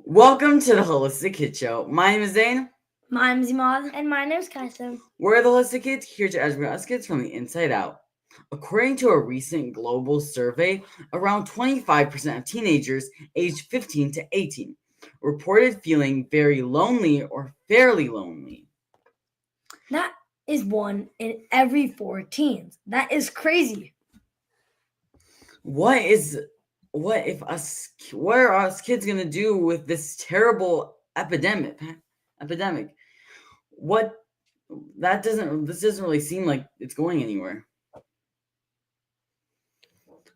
Welcome to the Holistic Kid Show. My name is Zane. My name's Imad. And my name's Kaisem. We're the Holistic Kids, here to educate us kids from the inside out. According to a recent global survey, around 25% of teenagers aged 15 to 18 reported feeling very lonely or fairly lonely. That is 1 in every 4 teens. That is crazy. What are us kids gonna do with this terrible epidemic? This doesn't really seem like it's going anywhere.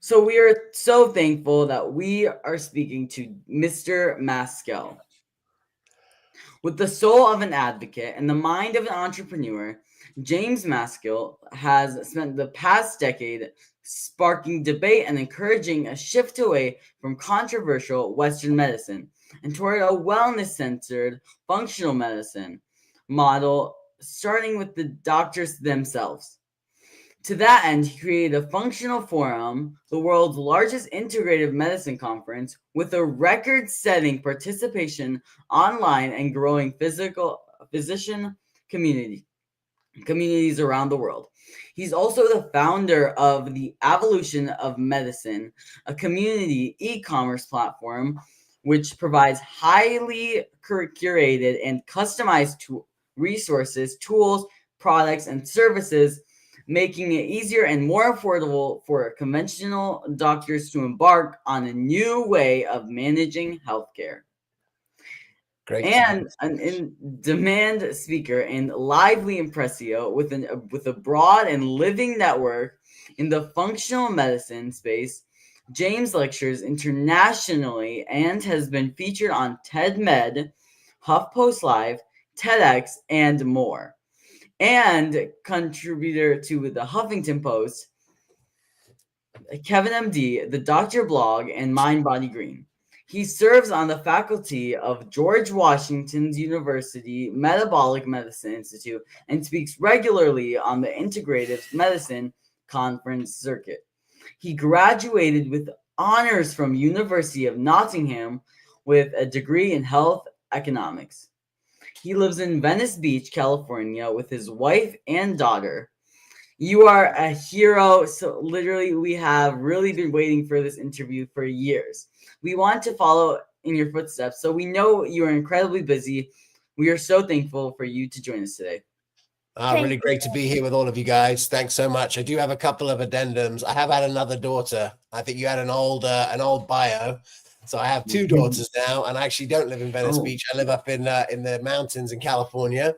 So we are so thankful that we are speaking to Mr. Maskell. With the soul of an advocate and the mind of an entrepreneur, James Maskell has spent the past decade sparking debate and encouraging a shift away from controversial Western medicine and toward a wellness-centered functional medicine model, starting with the doctors themselves. To that end, he created a functional forum, the world's largest integrative medicine conference, with a record-setting participation online and growing physician communities around the world. He's also the founder of the Evolution of Medicine, a community e-commerce platform which provides highly curated and customized resources, tools, products, and services, making it easier and more affordable for conventional doctors to embark on a new way of managing healthcare. Great. And an in-demand speaker and lively impresario with a broad and living network in the functional medicine space, James lectures internationally and has been featured on TEDMED, Huffpost Live, TEDx, and more. And contributor to the Huffington Post, KevinMD, the thedoctorblog, and MindBodyGreen. He serves on the faculty of George Washington University Metabolic Medicine Institute and speaks regularly on the integrative medicine conference circuit. He graduated with honors from University of Nottingham with a degree in health economics. He lives in Venice Beach, California, with his wife and daughter. You are a hero. So literally, we have really been waiting for this interview for years. We want to follow in your footsteps, so we know you are incredibly busy. We are so thankful for you to join us today. Really great to be here with all of you guys. Thanks so much. I do have a couple of addendums. I have had another daughter. I think you had an old bio. So I have 2 daughters now, and I actually don't live in Venice Beach. I live up in the mountains in California,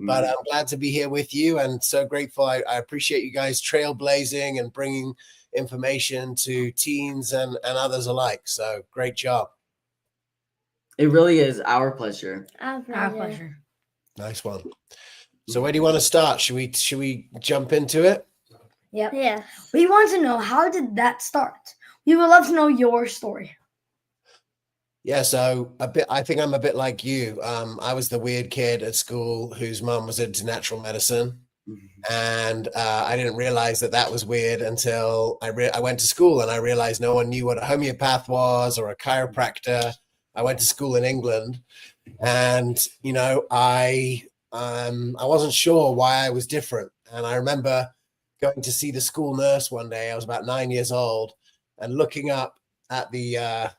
but I'm glad to be here with you and so grateful. I appreciate you guys trailblazing and bringing information to teens and others alike. So great job. It really is our pleasure. Our pleasure. Nice one. So where do you want to start? Should we jump into it? Yep. Yeah. We want to know, how did that start? We would love to know your story. Yeah, so I think I'm a bit like you. I was the weird kid at school whose mum was into natural medicine. And I didn't realize that was weird until I went to school and I realized no one knew what a homeopath was or a chiropractor. I went to school in England and, I wasn't sure why I was different. And I remember going to see the school nurse one day. I was about 9 years old and looking up at the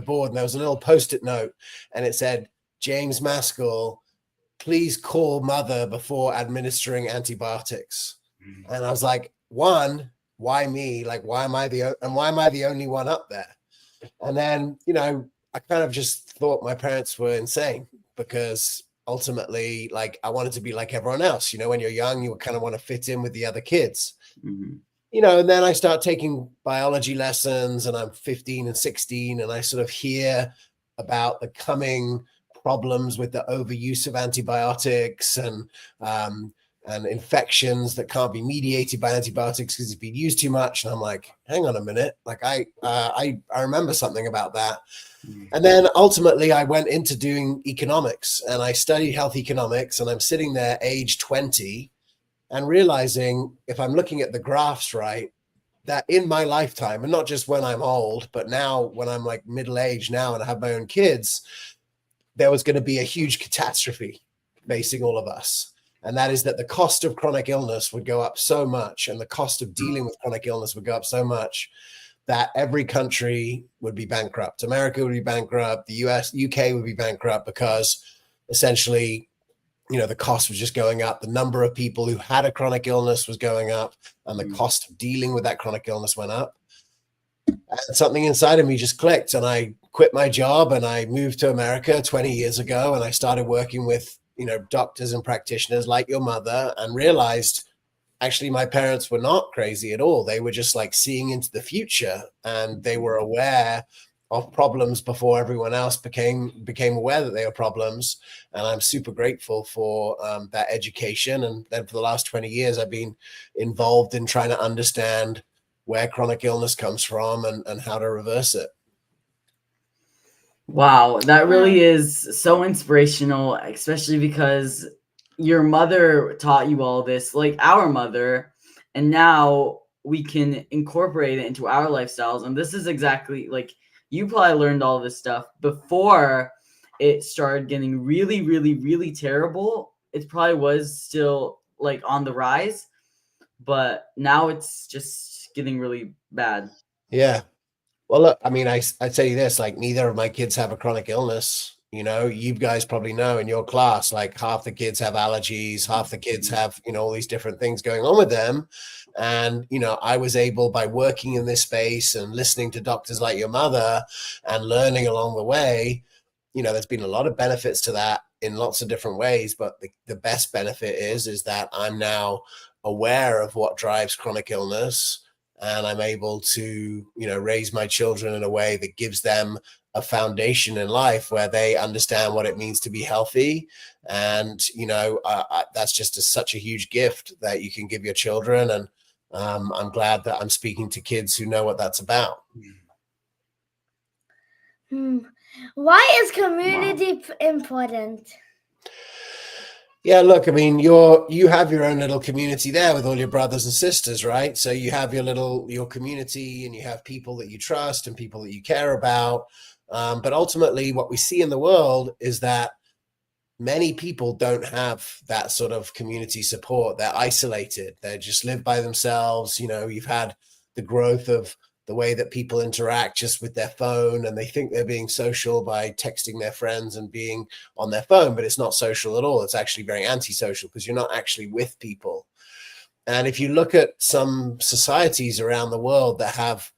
board, and there was a little Post-it note and it said, James Maskell, please call mother before administering antibiotics. And I was like, 1, why me? Like, why am I the only one up there? And then, I kind of just thought my parents were insane because ultimately, like, I wanted to be like everyone else. When you're young, you kind of want to fit in with the other kids. Mm-hmm. And then I start taking biology lessons and I'm 15 and 16 and I sort of hear about the coming problems with the overuse of antibiotics and infections that can't be mediated by antibiotics because it's been used too much. And I'm like, hang on a minute. Like I remember something about that. And then ultimately I went into doing economics and I studied health economics and I'm sitting there age 20 and realizing if I'm looking at the graphs right, that in my lifetime, and not just when I'm old, but now when I'm like middle-aged now and I have my own kids, there was going to be a huge catastrophe facing all of us. And that is that the cost of chronic illness would go up so much, and the cost of dealing with chronic illness would go up so much that every country would be bankrupt. America would be bankrupt. The UK would be bankrupt, because essentially, the cost was just going up. The number of people who had a chronic illness was going up, and the cost of dealing with that chronic illness went up. And something inside of me just clicked, and I quit my job and I moved to America 20 years ago, and I started working with, doctors and practitioners like your mother, and realized actually my parents were not crazy at all. They were just like seeing into the future, and they were aware of problems before everyone else became aware that they were problems. And I'm super grateful for that education. And then for the last 20 years, I've been involved in trying to understand where chronic illness comes from and how to reverse it. Wow, that really is so inspirational, especially because your mother taught you all this, like our mother, and now we can incorporate it into our lifestyles. And this is exactly like, you probably learned all this stuff before it started getting really, really, really terrible. It probably was still like on the rise, but now it's just getting really bad. Yeah. Well, look, I mean, I tell you this, like, neither of my kids have a chronic illness. You guys probably know in your class, like, half the kids have allergies, half the kids have, all these different things going on with them. And, I was able, by working in this space and listening to doctors like your mother and learning along the way, there's been a lot of benefits to that in lots of different ways. But the best benefit is that I'm now aware of what drives chronic illness, and I'm able to, raise my children in a way that gives them a foundation in life where they understand what it means to be healthy. And, that's just such a huge gift that you can give your children. And I'm glad that I'm speaking to kids who know what that's about. Why is community important? Yeah, look, I mean, you have your own little community there with all your brothers and sisters, right? So you have your community, and you have people that you trust and people that you care about. But ultimately, what we see in the world is that many people don't have that sort of community support. They're isolated. They just live by themselves. You've had the growth of the way that people interact just with their phone, and they think they're being social by texting their friends and being on their phone, but it's not social at all. It's actually very antisocial, because you're not actually with people. And if you look at some societies around the world that have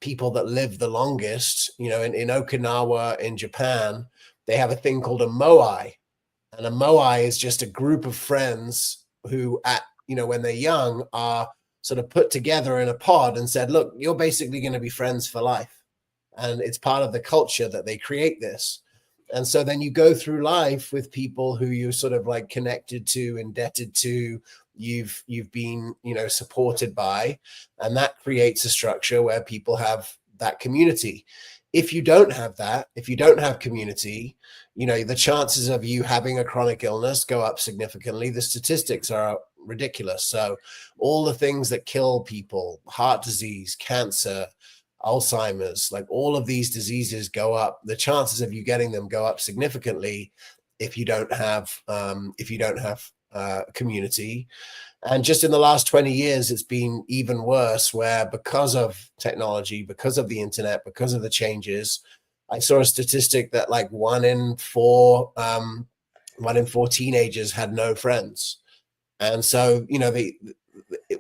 people that live the longest, in Okinawa in Japan, they have a thing called a moai. And a moai is just a group of friends who when they're young are sort of put together in a pod and said, look, you're basically going to be friends for life. And it's part of the culture that they create this. And so then you go through life with people who you're sort of like connected to, indebted to, you've been, supported by, and that creates a structure where people have that community. If you don't have that, if you don't have community, the chances of you having a chronic illness go up significantly. The statistics are ridiculous. So all the things that kill people, heart disease, cancer, Alzheimer's, like all of these diseases go up. The chances of you getting them go up significantly if you don't have community. And just in the last 20 years, it's been even worse, where because of technology, because of the internet, because of the changes, I saw a statistic that like one in four teenagers had no friends. And so,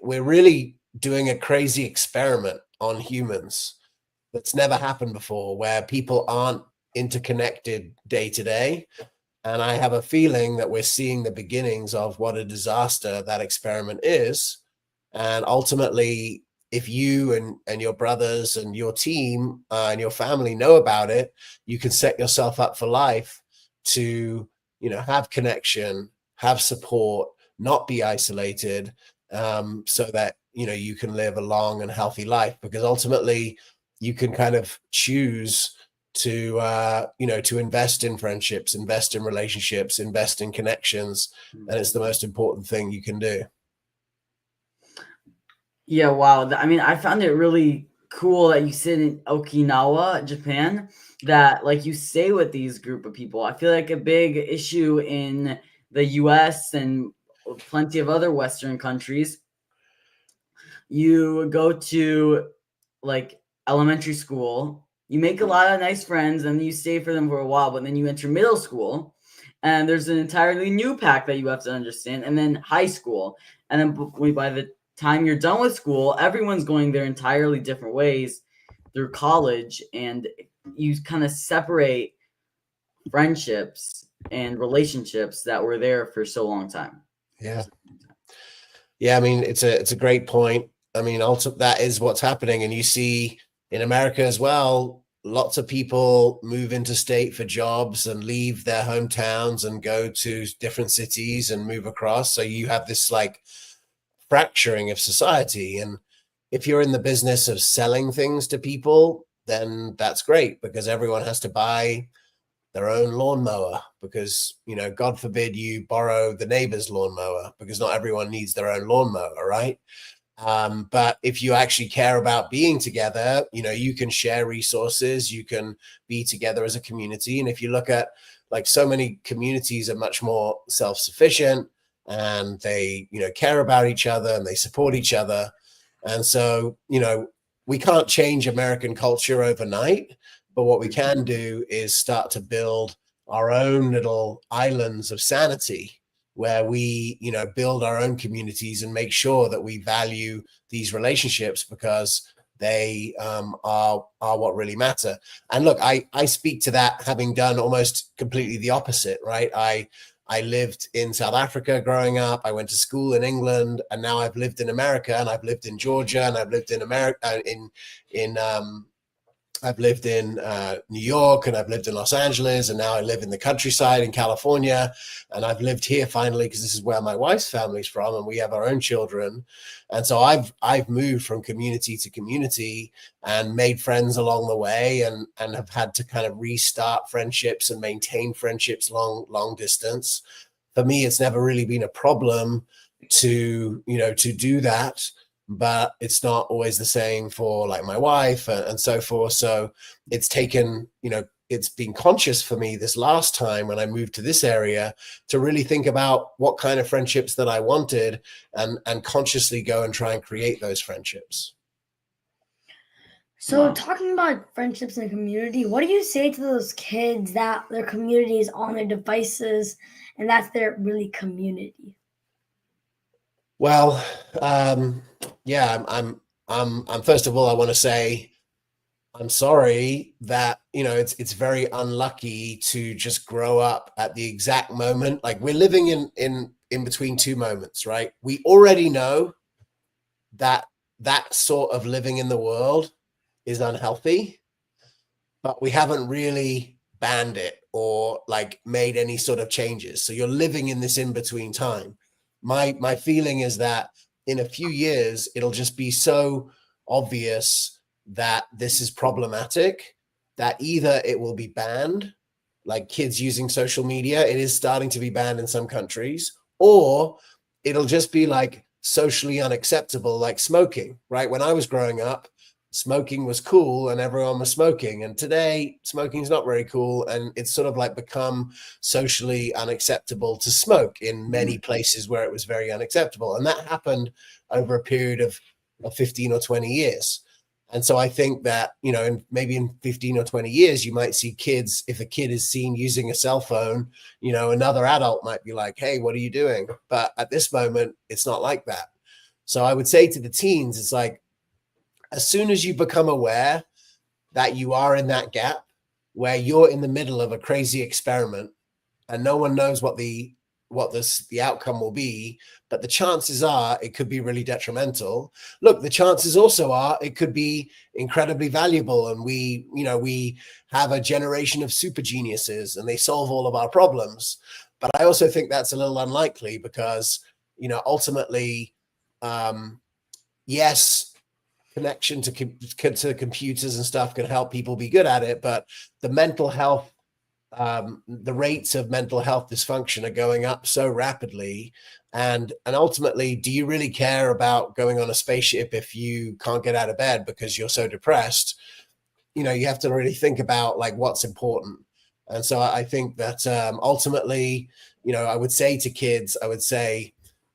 we're really doing a crazy experiment on humans that's never happened before, where people aren't interconnected day to day. And I have a feeling that we're seeing the beginnings of what a disaster that experiment is. And ultimately, if you and your brothers and your team and your family know about it, you can set yourself up for life to, have connection, have support, not be isolated, so that, you can live a long and healthy life. Because ultimately, you can kind of choose to invest in friendships, invest in relationships, invest in connections. And it's the most important thing you can do. Yeah, wow. I mean, I found it really cool that you sit in Okinawa, Japan, that like you stay with these group of people. I feel like a big issue in the US and plenty of other Western countries, you go to like elementary school, you make a lot of nice friends and you stay for them for a while, but then you enter middle school and there's an entirely new pack that you have to understand, and then high school. And then by the time you're done with school, everyone's going their entirely different ways through college, and you kind of separate friendships and relationships that were there for so long time. Yeah. Yeah, I mean, it's a great point. I mean, also that is what's happening, and you see in America as well, lots of people move into state for jobs and leave their hometowns and go to different cities and move across. So you have this like fracturing of society. And if you're in the business of selling things to people, then that's great because everyone has to buy their own lawnmower because, you know, God forbid you borrow the neighbor's lawnmower because not everyone needs their own lawnmower, right? But if you actually care about being together, you know, you can share resources, you can be together as a community. And if you look at like so many communities are much more self-sufficient and they, you know, care about each other and they support each other. And so, you know, we can't change American culture overnight, but what we can do is start to build our own little islands of sanity where we, you know, build our own communities and make sure that we value these relationships because they are what really matter. And look, I speak to that having done almost completely the opposite, right? I lived in South Africa growing up. I went to school in England, and now I've lived in America, and I've lived in Georgia, and I've lived in America, I've lived in New York, and I've lived in Los Angeles, and now I live in the countryside in California, and I've lived here finally because this is where my wife's family's from, and we have our own children. And so I've moved from community to community and made friends along the way, and have had to kind of restart friendships and maintain friendships long distance. For me, it's never really been a problem to, you know, to do that, but it's not always the same for like my wife and so forth. So it's taken, you know, it's been conscious for me this last time when I moved to this area to really think about what kind of friendships that I wanted and consciously go and try and create those friendships. So talking about friendships in a community, what do you say to those kids that their community is on their devices and that's their really community? Well, yeah, I'm first of all, I want to say I'm sorry that, you know, it's very unlucky to just grow up at the exact moment. Like we're living in between two moments, right? We already know that that sort of living in the world is unhealthy, but we haven't really banned it or like made any sort of changes. So you're living in this in between time. My feeling is that in a few years, it'll just be so obvious that this is problematic that either it will be banned, like kids using social media, it is starting to be banned in some countries, or it'll just be like socially unacceptable, like smoking, right? When I was growing up, smoking was cool and everyone was smoking. And today smoking is not very cool. And it's sort of like become socially unacceptable to smoke in many places where it was very unacceptable. And that happened over a period of 15 or 20 years. And so I think that, you know, maybe in 15 or 20 years, you might see kids, if a kid is seen using a cell phone, you know, another adult might be like, hey, what are you doing? But at this moment, it's not like that. So I would say to the teens, it's like, as soon as you become aware that you are in that gap where you're in the middle of a crazy experiment and no one knows what the outcome will be, but the chances are it could be really detrimental. Look, the chances also are it could be incredibly valuable, and we have a generation of super geniuses and they solve all of our problems. But I also think that's a little unlikely because, you know, ultimately, yes, connection to computers and stuff can help people be good at it, but the mental health the rates of mental health dysfunction are going up so rapidly. And ultimately, do you really care about going on a spaceship if you can't get out of bed because you're so depressed? You know, you have to really think about like what's important. And so I think that ultimately, you know, I would say to kids,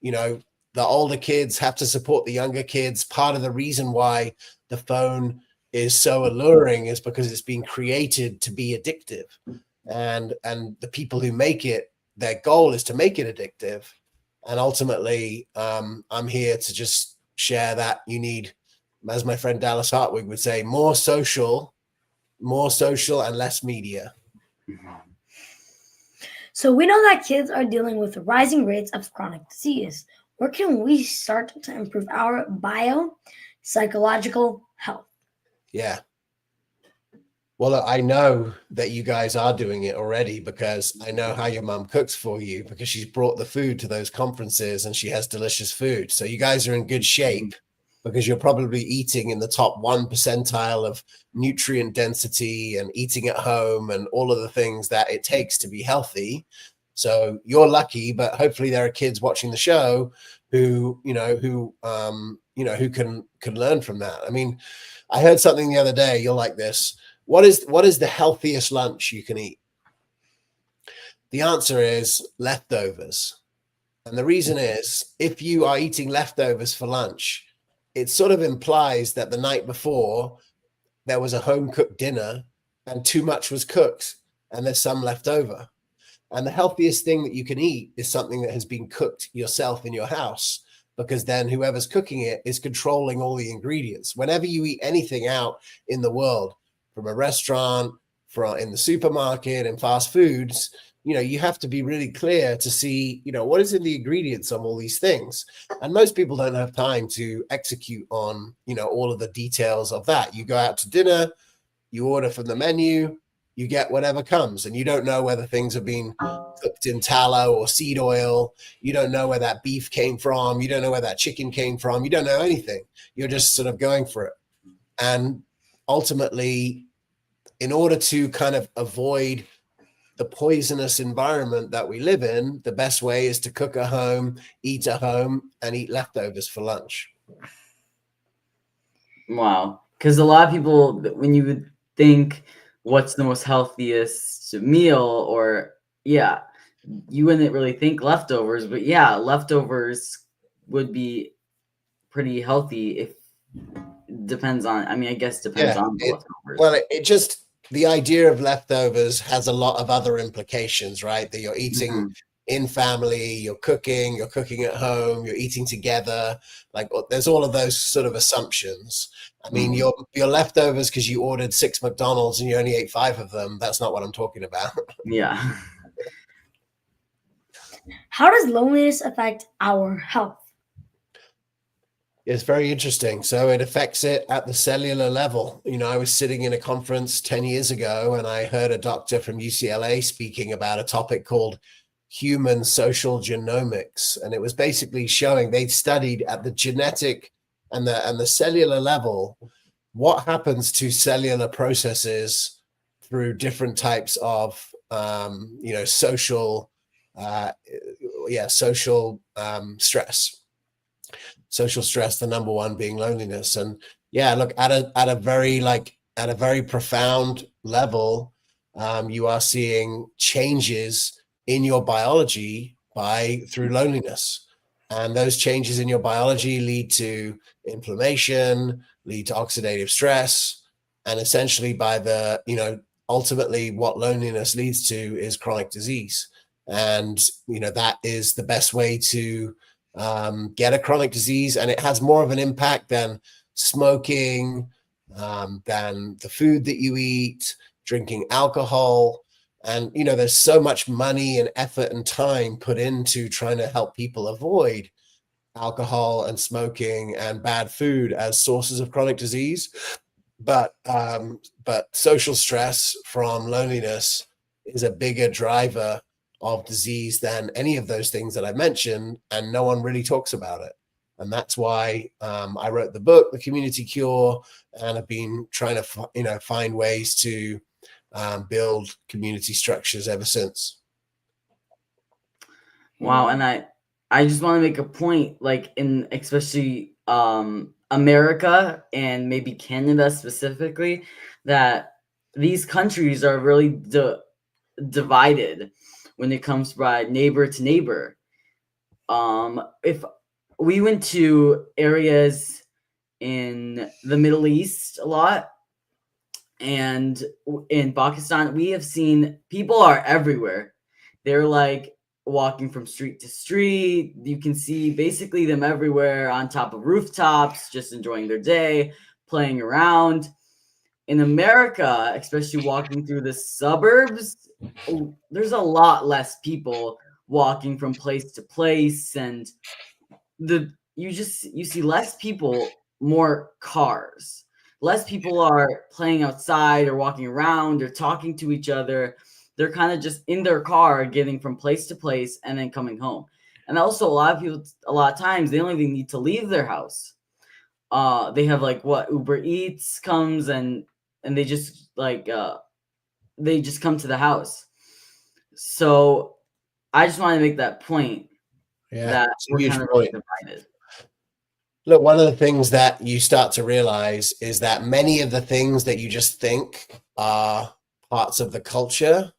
you know, the older kids have to support the younger kids. Part of the reason why the phone is so alluring is because it's been created to be addictive. And the people who make it, their goal is to make it addictive. And ultimately, I'm here to just share that you need, as my friend Dallas Hartwig would say, more social and less media. So we know that kids are dealing with rising rates of chronic disease. Where can we start to improve our psychological health? Yeah. Well, I know that you guys are doing it already because I know how your mom cooks for you because she's brought the food to those conferences and she has delicious food. So you guys are in good shape because you're probably eating in the top 1 percentile of nutrient density and eating at home and all of the things that it takes to be healthy. So you're lucky, but hopefully there are kids watching the show who can learn from that. I mean, I heard something the other day, you'll like this. What is the healthiest lunch you can eat? The answer is leftovers. And the reason is, if you are eating leftovers for lunch, it sort of implies that the night before there was a home cooked dinner and too much was cooked and there's some left over. And the healthiest thing that you can eat is something that has been cooked yourself in your house, because then whoever's cooking it is controlling all the ingredients. Whenever you eat anything out in the world, from a restaurant, from in the supermarket and fast foods, you know, you have to be really clear to see, you know, what is in the ingredients of all these things. And most people don't have time to execute on, you know, all of the details of that. You go out to dinner, you order from the menu, you get whatever comes, and you don't know whether things have been cooked in tallow or seed oil. You don't know where that beef came from. You don't know where that chicken came from. You don't know anything. You're just sort of going for it. And ultimately, in order to kind of avoid the poisonous environment that we live in, the best way is to cook at home, eat at home, and eat leftovers for lunch. Wow. Because a lot of people, when you would think what's the most healthiest meal, or yeah, you wouldn't really think leftovers, but yeah, leftovers would be pretty healthy if depends on, I mean, I guess depends on the leftovers. Well, it just, the idea of leftovers has a lot of other implications, right? That you're eating in family, you're cooking at home, you're eating together. Like there's all of those sort of assumptions. I mean, your leftovers because you ordered 6 McDonald's and you only ate 5 of them. That's not what I'm talking about. Yeah. How does loneliness affect our health? It's very interesting. So it affects it at the cellular level. You know, I was sitting in a conference 10 years ago and I heard a doctor from UCLA speaking about a topic called human social genomics. And it was basically showing they'd studied at the genetic and the cellular level what happens to cellular processes through different types of social stress. Social stress, the number one being loneliness. And yeah, look, at a very profound level, you are seeing changes in your biology through loneliness. And those changes in your biology lead to inflammation, lead to oxidative stress, and essentially ultimately what loneliness leads to is chronic disease. And, you know, that is the best way to get a chronic disease, and it has more of an impact than smoking, than the food that you eat, drinking alcohol. And, you know, there's so much money and effort and time put into trying to help people avoid alcohol and smoking and bad food as sources of chronic disease. But social stress from loneliness is a bigger driver of disease than any of those things that I mentioned, and no one really talks about it. And that's why I wrote the book, The Community Cure, and I've been trying to find ways to build community structures ever since. Wow. And I just want to make a point, like in especially America and maybe Canada specifically, that these countries are really divided when it comes by neighbor to neighbor. If we went to areas in the Middle East a lot, and in Pakistan, we have seen people are everywhere. They're like walking from street to street. You can see basically them everywhere on top of rooftops, just enjoying their day, playing around. In America, especially walking through the suburbs, there's a lot less people walking from place to place, and you see less people, more cars. Less people are playing outside or walking around or talking to each other. They're kind of just in their car, getting from place to place and then coming home. And also, a lot of times, they don't even need to leave their house. They have like Uber Eats comes and they just they just come to the house. So I just want to make that point. Yeah, that we're kind of really divided. Look, one of the things that you start to realize is that many of the things that you just think are parts of the culture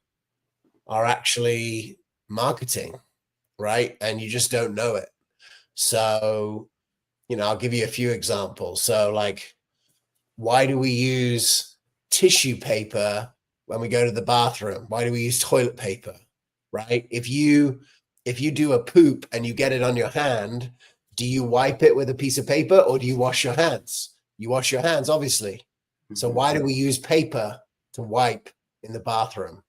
are actually marketing, right? And you just don't know it. So, I'll give you a few examples. So like, why do we use tissue paper when we go to the bathroom? Why do we use toilet paper, right? If you do a poop and you get it on your hand, do you wipe it with a piece of paper or do you wash your hands? You wash your hands, obviously. So why do we use paper to wipe in the bathroom?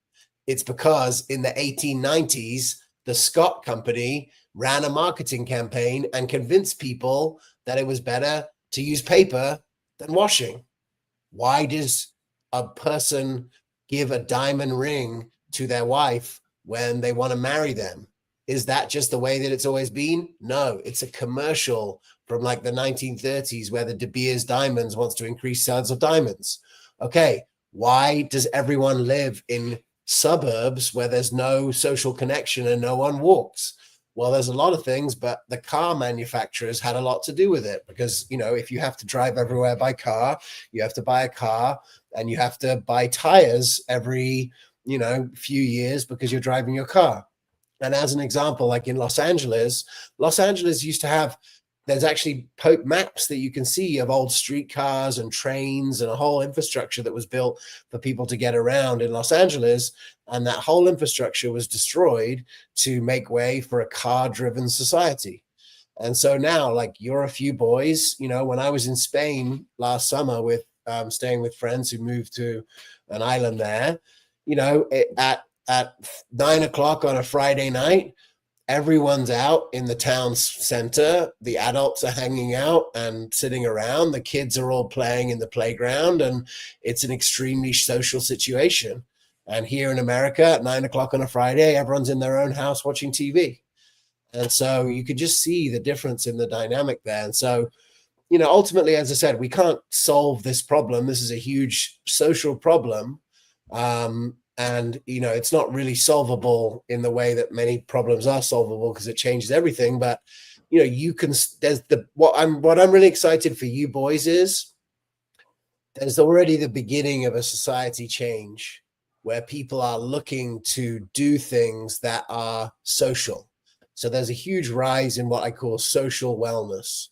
It's because in the 1890s, the Scott Company ran a marketing campaign and convinced people that it was better to use paper than washing. Why does a person give a diamond ring to their wife when they want to marry them? Is that just the way that it's always been? No, it's a commercial from like the 1930s where the De Beers Diamonds wants to increase sales of diamonds. Okay, why does everyone live in suburbs where there's no social connection and no one walks? Well, there's a lot of things, but the car manufacturers had a lot to do with it because, if you have to drive everywhere by car, you have to buy a car and you have to buy tires every, few years because you're driving your car. And as an example, like in Los Angeles used to have, there's actually maps that you can see of old streetcars and trains and a whole infrastructure that was built for people to get around in Los Angeles. And that whole infrastructure was destroyed to make way for a car-driven society. And so now, like, you're a few boys, when I was in Spain last summer with staying with friends who moved to an island there, at 9 o'clock on a Friday night, everyone's out in the town center. The adults are hanging out and sitting around. The kids are all playing in the playground, and it's an extremely social situation. And here in America at 9 o'clock on a Friday, everyone's in their own house watching TV. And so you could just see the difference in the dynamic there. And so, ultimately, as I said, we can't solve this problem. This is a huge social problem. And, it's not really solvable in the way that many problems are solvable because it changes everything. But, you can, what I'm really excited for you boys is there's already the beginning of a society change where people are looking to do things that are social. So there's a huge rise in what I call social wellness,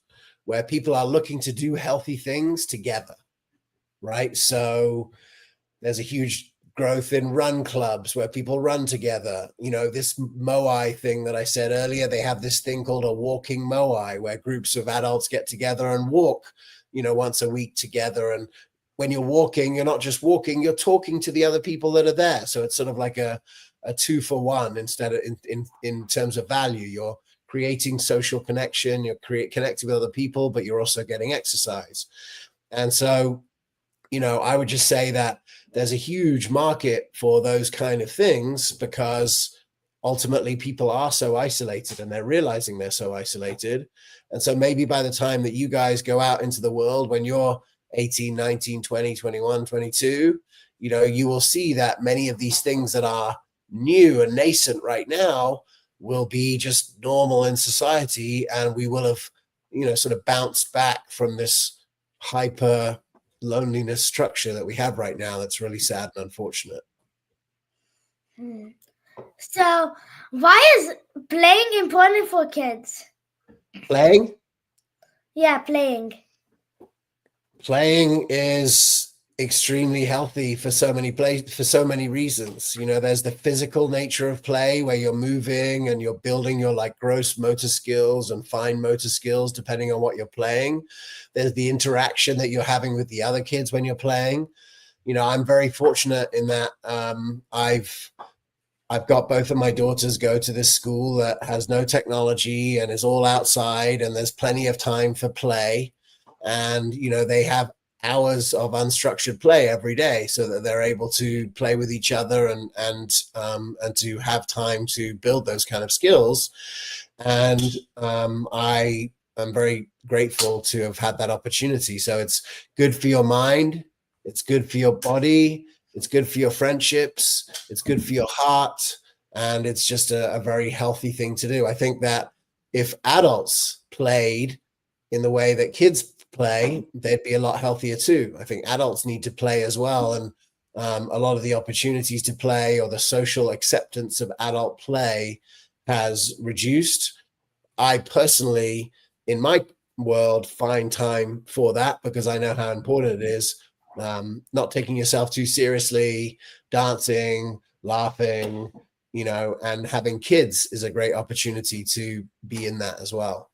where people are looking to do healthy things together, right? So there's a huge growth in run clubs where people run together. This Moai thing that I said earlier, they have this thing called a walking Moai where groups of adults get together and walk, once a week together. And when you're walking, you're not just walking, you're talking to the other people that are there. So it's sort of like a 2-for-1 instead of in terms of value. You're creating social connection, you're connecting with other people, but you're also getting exercise. And so, I would just say that there's a huge market for those kind of things because ultimately people are so isolated and they're realizing they're so isolated. And so maybe by the time that you guys go out into the world when you're 18, 19, 20, 21, 22, you will see that many of these things that are new and nascent right now will be just normal in society, and we will have, sort of bounced back from this hyper loneliness structure that we have right now. That's really sad and unfortunate. So why is playing important for kids? Playing? Yeah, playing. Playing is extremely healthy for so many reasons. There's the physical nature of play, where you're moving and you're building your like gross motor skills and fine motor skills depending on what you're playing. There's the interaction that you're having with the other kids when you're playing. I'm very fortunate in that I've got both of my daughters go to this school that has no technology and is all outside, and there's plenty of time for play. And, they have hours of unstructured play every day so that they're able to play with each other and to have time to build those kind of skills. And I am very grateful to have had that opportunity. So it's good for your mind. It's good for your body. It's good for your friendships. It's good for your heart. And it's just a very healthy thing to do. I think that if adults played in the way that kids play, they'd be a lot healthier too. I think adults need to play as well. And a lot of the opportunities to play, or the social acceptance of adult play, has reduced. I personally, in my world, find time for that because I know how important it is. Not taking yourself too seriously, dancing, laughing, and having kids is a great opportunity to be in that as well.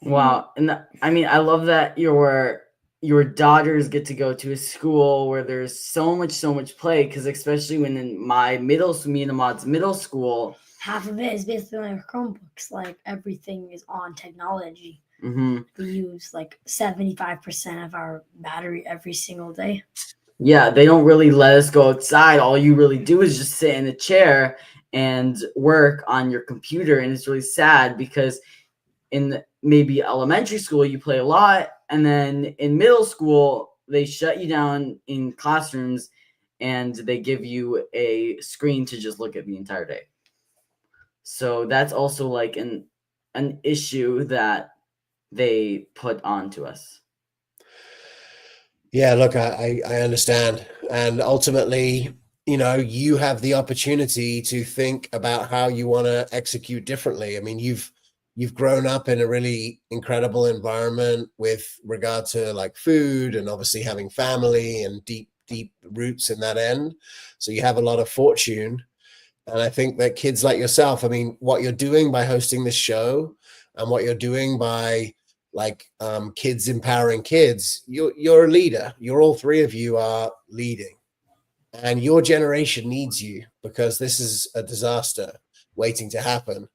Wow. And I love that your daughters get to go to a school where there's so much play, because especially when in my me and Ahmad's middle school, half of it is basically like Chromebooks. Like everything is on technology. Mm-hmm. We use like 75% of our battery every single day. Yeah, they don't really let us go outside. All you really do is just sit in a chair and work on your computer. And it's really sad because in maybe elementary school, you play a lot. And then in middle school, they shut you down in classrooms and they give you a screen to just look at the entire day. So that's also like an issue that they put onto us. Yeah, look, I understand. And ultimately, you have the opportunity to think about how you want to execute differently. I mean, you've grown up in a really incredible environment with regard to like food and obviously having family and deep roots in that end. So you have a lot of fortune. And I think that kids like yourself, I mean, what you're doing by hosting this show and what you're doing by kids empowering kids, you're a leader. All three of you are leading, and your generation needs you because this is a disaster waiting to happen.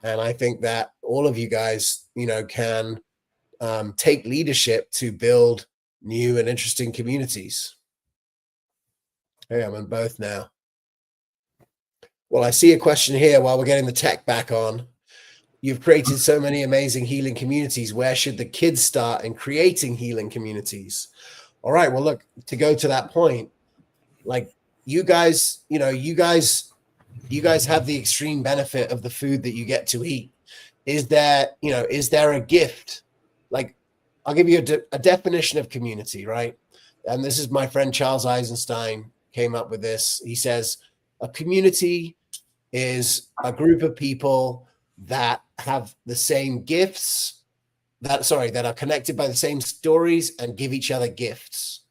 And I think that all of you guys, can take leadership to build new and interesting communities. Hey, I'm in both now. Well, I see a question here while we're getting the tech back on. You've created so many amazing healing communities. Where should the kids start in creating healing communities? All right. Well, look, to go to that point, like you guys have the extreme benefit of the food that you get to eat. Is there a gift? Like, I'll give you a definition of community, right? And this is my friend Charles Eisenstein came up with this. He says a community is a group of people that have the same gifts, that are connected by the same stories and give each other gifts.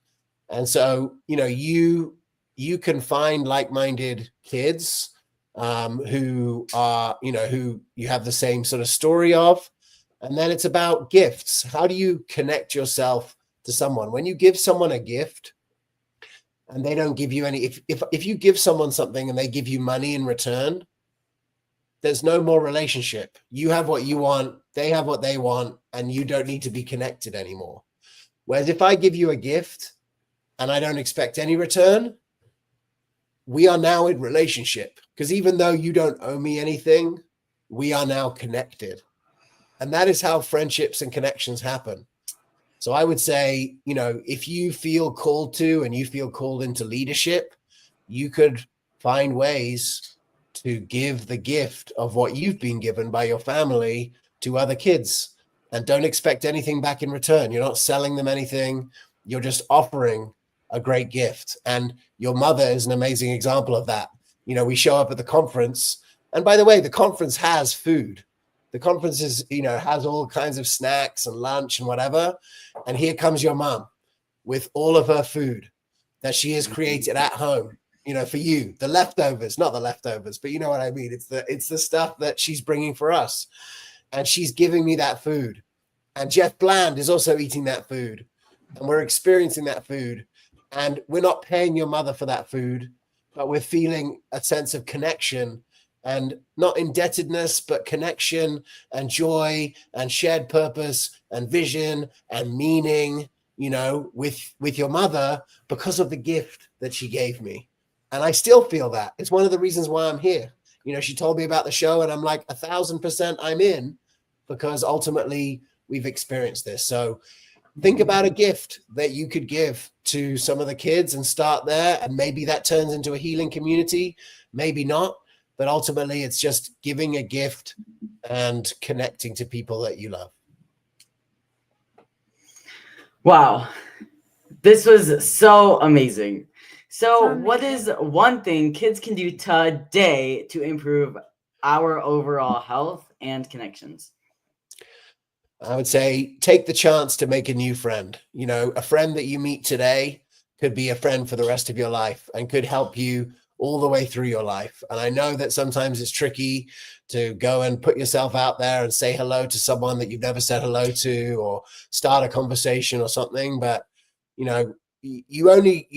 And so, you can find like-minded kids who are, who you have the same sort of story of. And then it's about gifts. How do you connect yourself to someone? When you give someone a gift and they don't give you any, if you give someone something and they give you money in return, there's no more relationship. You have what you want, they have what they want, and you don't need to be connected anymore. Whereas if I give you a gift and I don't expect any return, we are now in relationship, because even though you don't owe me anything, we are now connected. And that is how friendships and connections happen. So I would say, if you feel called to and you feel called into leadership, you could find ways to give the gift of what you've been given by your family to other kids, and don't expect anything back in return. You're not selling them anything. You're just offering a great gift. And your mother is an amazing example of that. We show up at the conference, and by the way, the conference has food. The conference is, has all kinds of snacks and lunch and whatever. And here comes your mom with all of her food that she has created at home, for you, the leftovers, not the leftovers, but you know what I mean? It's the stuff that she's bringing for us. And she's giving me that food. And Jeff Bland is also eating that food. And we're experiencing that food. And we're not paying your mother for that food, but we're feeling a sense of connection, and not indebtedness, but connection and joy and shared purpose and vision and meaning, with your mother, because of the gift that she gave me. And I still feel that. It's one of the reasons why I'm here. She told me about the show, and I'm like 1,000% I'm in, because ultimately we've experienced this. So think about a gift that you could give to some of the kids and start there. And maybe that turns into a healing community, maybe not. But ultimately, it's just giving a gift and connecting to people that you love. Wow. This was so amazing. So what is one thing kids can do today to improve our overall health and connections? I would say take the chance to make a new friend. A friend that you meet today could be a friend for the rest of your life and could help you all the way through your life. And I know that sometimes it's tricky to go and put yourself out there and say hello to someone that you've never said hello to, or start a conversation or something. But, you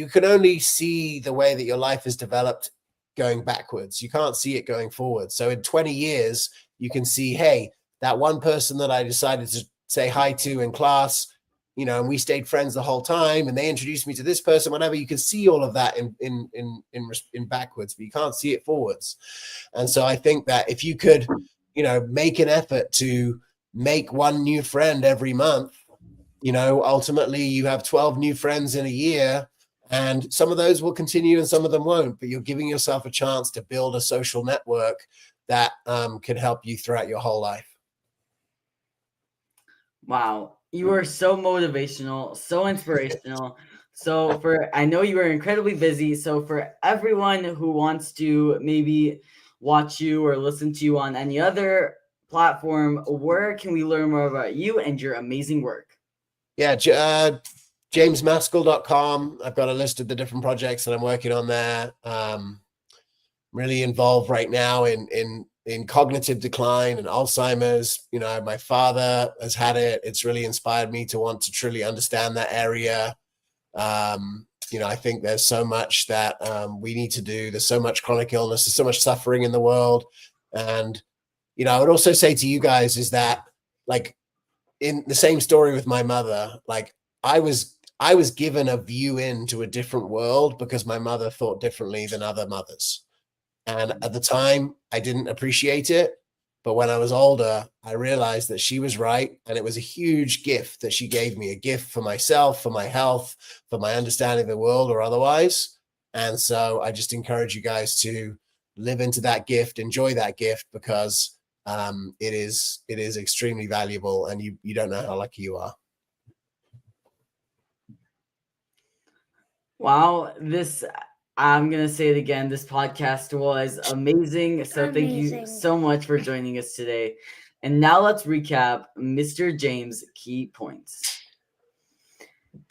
can only see the way that your life is developed going backwards. You can't see it going forward. So in 20 years, you can see, hey, that one person that I decided to say hi to in class, and we stayed friends the whole time, and they introduced me to this person, whatever. You can see all of that in backwards, but you can't see it forwards. And so I think that if you could, make an effort to make one new friend every month, ultimately you have 12 new friends in a year, and some of those will continue and some of them won't, but you're giving yourself a chance to build a social network that can help you throughout your whole life. Wow. You are so motivational, so inspirational. I know you are incredibly busy. So for everyone who wants to maybe watch you or listen to you on any other platform, where can we learn more about you and your amazing work? Yeah, jamesmaskell.com. I've got a list of the different projects that I'm working on there. Really involved right now in cognitive decline and Alzheimer's. My father has had it. It's really inspired me to want to truly understand that area. I think there's so much that we need to do. There's so much chronic illness. There's so much suffering in the world. And, I would also say to you guys is that, like, in the same story with my mother, like I was given a view into a different world because my mother thought differently than other mothers. And at the time, I didn't appreciate it. But when I was older, I realized that she was right. And it was a huge gift that she gave me, a gift for myself, for my health, for my understanding of the world or otherwise. And so I just encourage you guys to live into that gift, enjoy that gift, because it is extremely valuable, and you don't know how lucky you are. Wow. I'm going to say it again. This podcast was amazing. So thank you so much for joining us today. And now let's recap Mr. James' key points.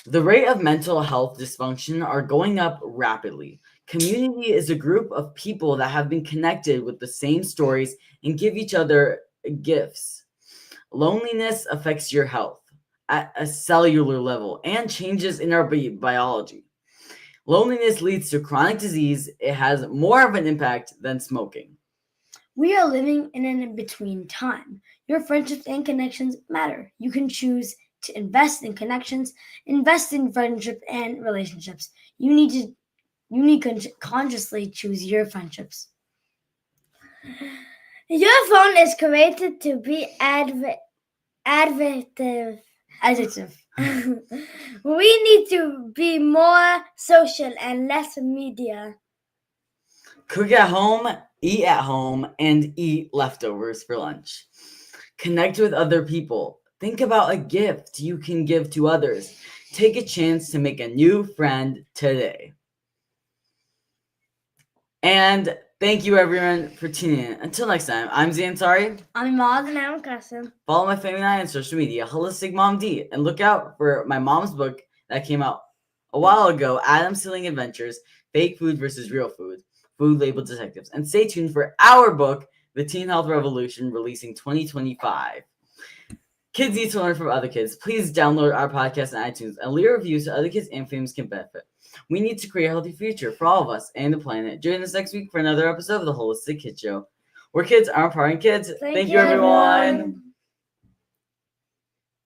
The rate of mental health dysfunction are going up rapidly. Community is a group of people that have been connected with the same stories and give each other gifts. Loneliness affects your health at a cellular level and changes in our biology. Loneliness leads to chronic disease. It has more of an impact than smoking. We are living in an in-between time. Your friendships and connections matter. You can choose to invest in connections, invest in friendship and relationships. You need to consciously choose your friendships. Your phone is created to be additive. We need to be more social and less media. Cook at home, and eat leftovers for lunch. Connect with other people. Think about a gift you can give to others. Take a chance to make a new friend today. And thank you, everyone, for tuning in. Until next time, I'm Zansari. I'm Maz and I'm Kasim. Follow my family and I on social media, Holistic Mom D, and look out for my mom's book that came out a while ago, Adam's Healing Adventures, Fake Food versus Real Food, Food Label Detectives. And stay tuned for our book, The Teen Health Revolution, releasing 2025. Kids need to learn from other kids. Please download our podcast on iTunes and leave reviews so other kids and families can benefit. We need to create a healthy future for all of us and the planet. Join us next week for another episode of the Holistic Kid Show, where kids are empowering kids. Thank you, everyone.